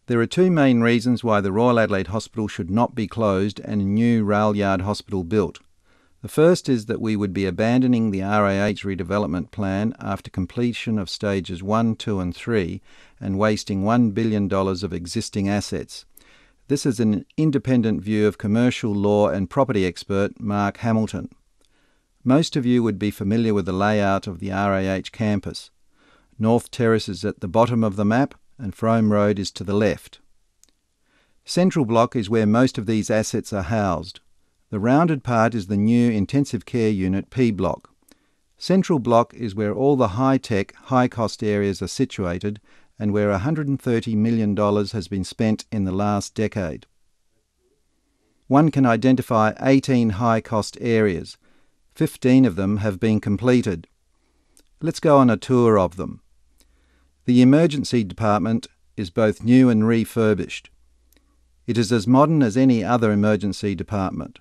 There are two main reasons why the Royal Adelaide Hospital should not be closed and a new rail yard hospital built. The first is that we would be abandoning the RAH redevelopment plan after completion of stages 1, 2 and 3 and wasting $1 billion of existing assets. This is an independent view of commercial law and property expert Mark Hamilton. Most of you would be familiar with the layout of the RAH campus. North Terrace is at the bottom of the map and Frome Road is to the left. Central Block is where most of these assets are housed. The rounded part is the new intensive care unit P Block. Central Block is where all the high-tech, high-cost areas are situated and where $130 million has been spent in the last decade. One can identify 18 high-cost areas. 15 of them have been completed. Let's go on a tour of them. The emergency department is both new and refurbished. It is as modern as any other emergency department.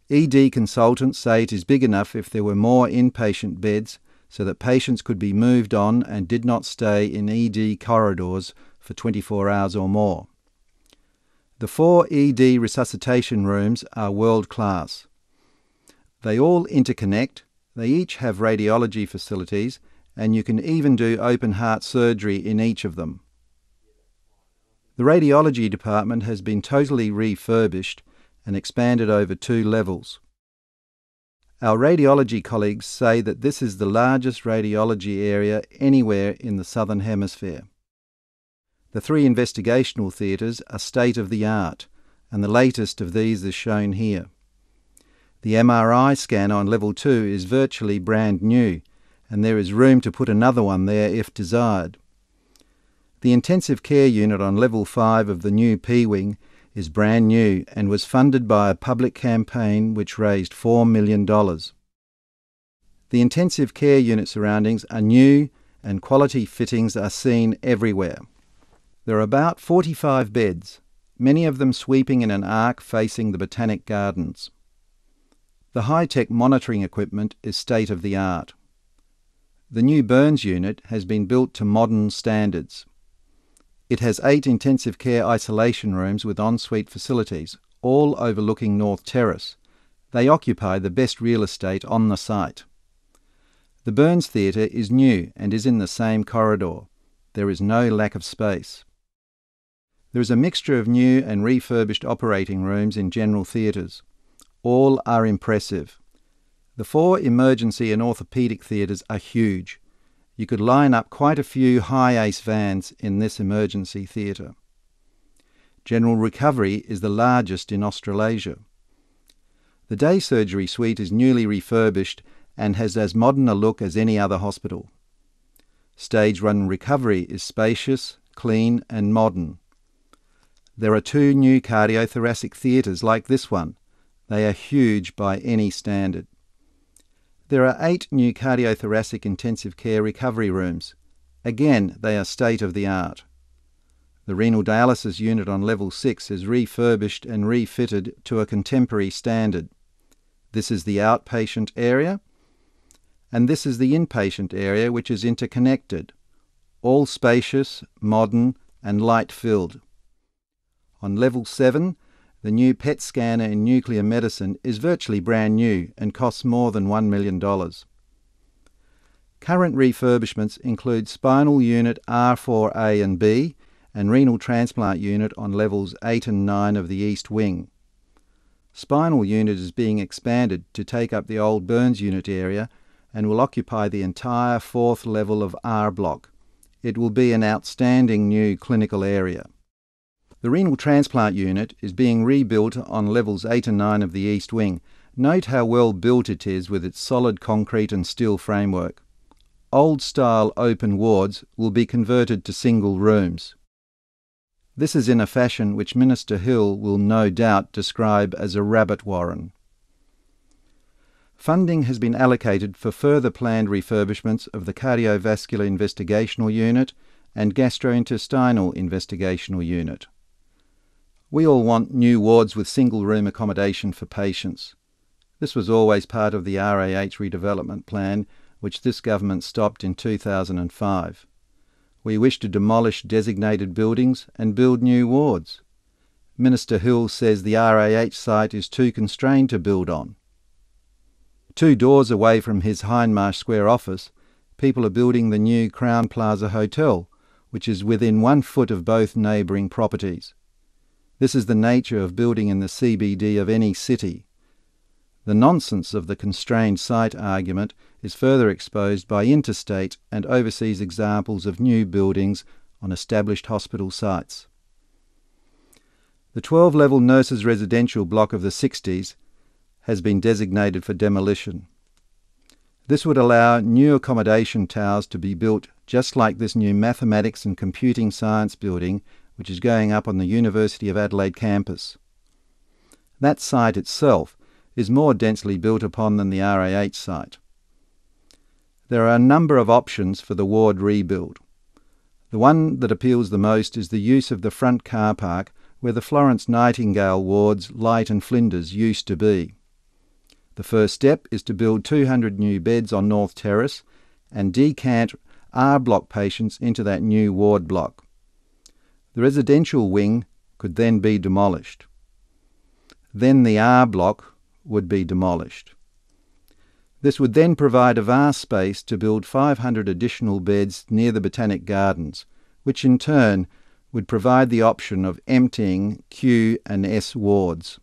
ED consultants say it is big enough if there were more inpatient beds so that patients could be moved on and did not stay in ED corridors for 24 hours or more. The 4 ED resuscitation rooms are world-class. They all interconnect, they each have radiology facilities, and you can even do open-heart surgery in each of them. The radiology department has been totally refurbished and expanded over 2 levels. Our radiology colleagues say that this is the largest radiology area anywhere in the Southern Hemisphere. The 3 investigational theatres are state-of-the-art, and the latest of these is shown here. The MRI scanner on level 2 is virtually brand new, and there is room to put another one there if desired. The intensive care unit on level 5 of the new P-Wing is brand new and was funded by a public campaign which raised $4 million. The intensive care unit surroundings are new and quality fittings are seen everywhere. There are about 45 beds, many of them sweeping in an arc facing the Botanic Gardens. The high-tech monitoring equipment is state-of-the-art. The new burns unit has been built to modern standards. It has 8 intensive care isolation rooms with ensuite facilities, all overlooking North Terrace. They occupy the best real estate on the site. The burns theatre is new and is in the same corridor. There is no lack of space. There is a mixture of new and refurbished operating rooms in general theatres. All are impressive. The 4 emergency and orthopaedic theatres are huge. You could line up quite a few high-ace vans in this emergency theatre. General recovery is the largest in Australasia. The day surgery suite is newly refurbished and has as modern a look as any other hospital. Stage 1 recovery is spacious, clean and modern. There are 2 new cardiothoracic theatres like this one. They are huge by any standard. There are 8 new cardiothoracic intensive care recovery rooms. Again, they are state-of-the-art. The renal dialysis unit on level 6 is refurbished and refitted to a contemporary standard. This is the outpatient area, and this is the inpatient area, which is interconnected, all spacious, modern and light-filled. On level 7, the new PET scanner in nuclear medicine is virtually brand new and costs more than $1 million. Current refurbishments include spinal unit R4A and B and renal transplant unit on levels 8 and 9 of the East Wing. Spinal unit is being expanded to take up the old burns unit area and will occupy the entire 4th level of R Block. It will be an outstanding new clinical area. The renal transplant unit is being rebuilt on levels 8 and 9 of the East Wing. Note how well built it is with its solid concrete and steel framework. Old-style open wards will be converted to single rooms. This is in a fashion which Minister Hill will no doubt describe as a rabbit warren. Funding has been allocated for further planned refurbishments of the cardiovascular investigational unit and gastrointestinal investigational unit. We all want new wards with single-room accommodation for patients. This was always part of the RAH redevelopment plan, which this government stopped in 2005. We wish to demolish designated buildings and build new wards. Minister Hill says the RAH site is too constrained to build on. 2 doors away from his Hindmarsh Square office, people are building the new Crown Plaza Hotel, which is within 1 foot of both neighbouring properties. This is the nature of building in the CBD of any city. The nonsense of the constrained site argument is further exposed by interstate and overseas examples of new buildings on established hospital sites. The 12-level nurses' residential block of the 60s has been designated for demolition. This would allow new accommodation towers to be built just like this new mathematics and computing science building which is going up on the University of Adelaide campus. That site itself is more densely built upon than the RAH site. There are a number of options for the ward rebuild. The one that appeals the most is the use of the front car park where the Florence Nightingale wards Light and Flinders used to be. The first step is to build 200 new beds on North Terrace and decant R block patients into that new ward block. The residential wing could then be demolished. Then the R block would be demolished. This would then provide a vast space to build 500 additional beds near the Botanic Gardens, which in turn would provide the option of emptying Q and S wards.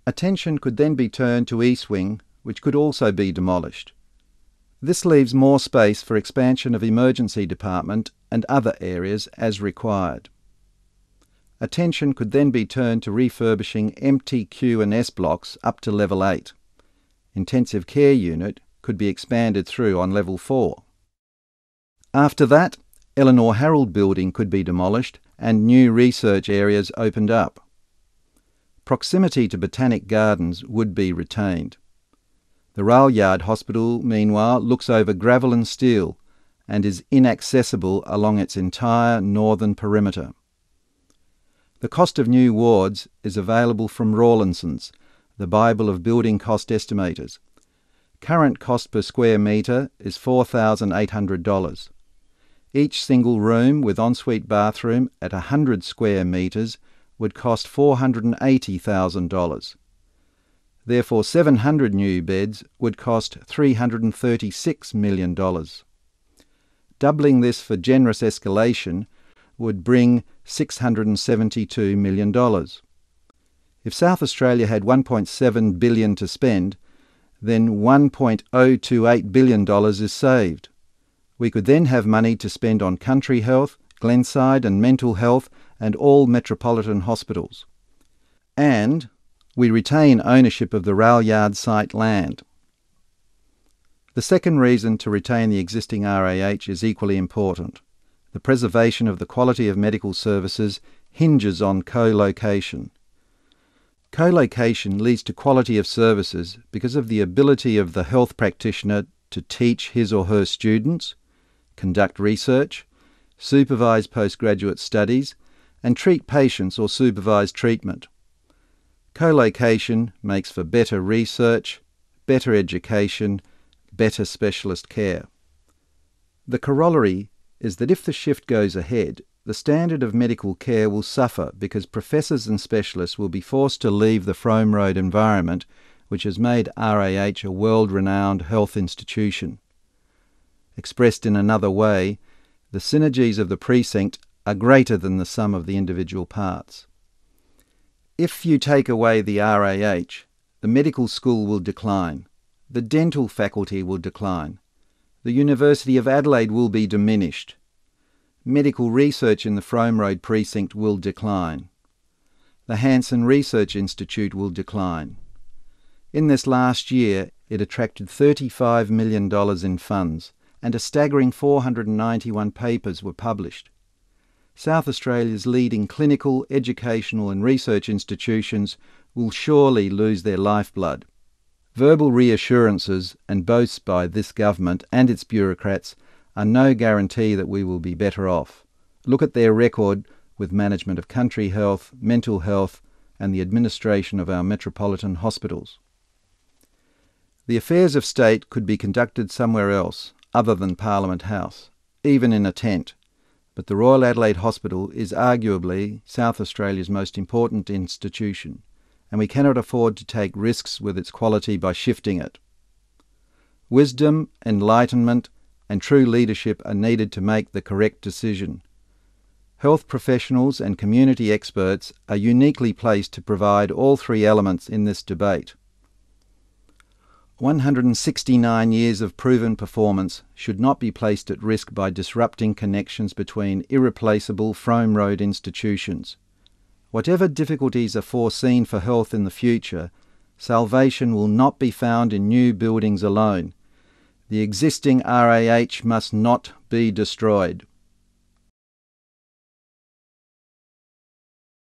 Attention could then be turned to East Wing, which could also be demolished. This leaves more space for expansion of emergency department and other areas as required. Attention could then be turned to refurbishing empty Q and S blocks up to level 8. Intensive care unit could be expanded through on level 4. After that, Eleanor Harold building could be demolished and new research areas opened up. Proximity to Botanic Gardens would be retained. The rail yard hospital, meanwhile, looks over gravel and steel and is inaccessible along its entire northern perimeter. The cost of new wards is available from Rawlinson's, the Bible of building cost estimators. Current cost per square metre is $4,800. Each single room with ensuite bathroom at 100 square metres would cost $480,000. Therefore, 700 new beds would cost $336 million. Doubling this for generous escalation would bring $672 million. If South Australia had $1.7 billion to spend, then $1.028 billion is saved. We could then have money to spend on country health, Glenside and mental health and all metropolitan hospitals. And we retain ownership of the rail yard site land. The second reason to retain the existing RAH is equally important. The preservation of the quality of medical services hinges on co-location. Co-location leads to quality of services because of the ability of the health practitioner to teach his or her students, conduct research, supervise postgraduate studies, and treat patients or supervise treatment. Co-location makes for better research, better education, better specialist care. The corollary is that if the shift goes ahead, the standard of medical care will suffer because professors and specialists will be forced to leave the Frome Road environment, which has made RAH a world-renowned health institution. Expressed in another way, the synergies of the precinct are greater than the sum of the individual parts. If you take away the RAH, the medical school will decline, the dental faculty will decline, the University of Adelaide will be diminished, medical research in the Frome Road precinct will decline, the Hanson Research Institute will decline. In this last year, it attracted $35 million in funds, and a staggering 491 papers were published. South Australia's leading clinical, educational and research institutions will surely lose their lifeblood. Verbal reassurances and boasts by this government and its bureaucrats are no guarantee that we will be better off. Look at their record with management of country health, mental health and the administration of our metropolitan hospitals. The affairs of state could be conducted somewhere else, other than Parliament House, even in a tent. But the Royal Adelaide Hospital is arguably South Australia's most important institution, and we cannot afford to take risks with its quality by shifting it. Wisdom, enlightenment, and true leadership are needed to make the correct decision. Health professionals and community experts are uniquely placed to provide all three elements in this debate. 169 years of proven performance should not be placed at risk by disrupting connections between irreplaceable Frome Road institutions. Whatever difficulties are foreseen for health in the future, salvation will not be found in new buildings alone. The existing RAH must not be destroyed.